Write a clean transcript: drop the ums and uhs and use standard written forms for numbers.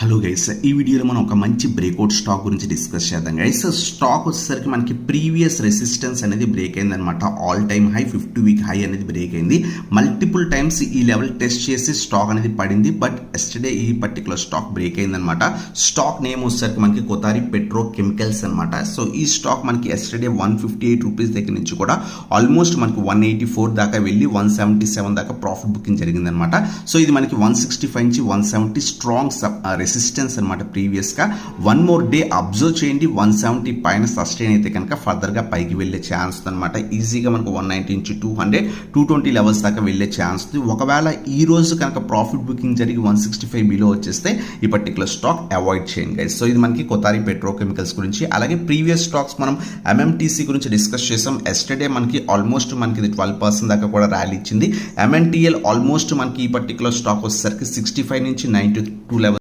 Hello guys, ఈ వీడియోలో మనం ఒక మంచి బ్రేక్అవుట్ స్టాక్ గురించి డిస్కస్ చేద్దాం గైస్. స్టాక్ వచ్చేసరికి మనకి ప్రీవియస్ రెసిస్టెన్స్ అనేది బ్రేక్ అయింది అనమాట. All time high 50 week high అనేది బ్రేక్ అయింది. మల్టిపుల్ టైమ్స్ ఈ లెవెల్ టెస్ట్ చేసి స్టాక్ అనేది పడింది. బట్ ఎస్టర్డే ఈ పర్టికులర్ స్టాక్ బ్రేక్ అయింది అనమాట. స్టాక్ నేమ్ వచ్చేసరికి మనకి కొతారి పెట్రో కెమికల్స్ అనమాట. సో ఈ స్టాక్ మనకి ఎస్టర్డే 158 రూపీస్ దగ్గర నుంచి కూడా ఆల్మోస్ట్ మనకి 184 దాకా వెళ్ళి 177 దాకా ప్రాఫిట్ బుకింగ్ జరిగింది అనమాట. సో ఇది మనకి 165 నుంచి 170 స్ట్రాంగ్ రెసిస్టెన్స్ అనమాట. ప్రీవియస్ గా వన్ మోర్ డే అబ్జర్వ్ చేయండి. 170 పైన సస్టైన్ అయితే కనుక ఫర్దర్ గా పైకి వెళ్లే ఛాన్స్ అనమాట. ఈజీగా మనకు 190 నుంచి 200 220 లెవెల్స్ దాకా వెళ్లే ఛాన్స్. ఒకవేళ ఈ రోజు కనుక ప్రాఫిట్ బుకింగ్ జరిగి 165 బిలో వచ్చేస్తే ఈ పర్టికులర్ స్టాక్ అవాయిడ్ చేయండి గైస్. సో ఇది మనకి కొతారి పెట్రోకెమికల్స్ గురించి. అలాగే ప్రీవియస్ స్టాక్స్ మనం ఎంఎంటీసీ గురించి డిస్కస్ చేసాం. ఎస్టర్డే మనకి ఆల్మోస్ట్ మనకి 12% దాకా కూడా ర్యాలీ ఇచ్చింది. ఎంఎన్టీఎల్ ఆల్మోస్ట్ మనకి ఈ పర్టికులర్ స్టాక్ వచ్చేసరికి 65 నుంచి 92 లెవెల్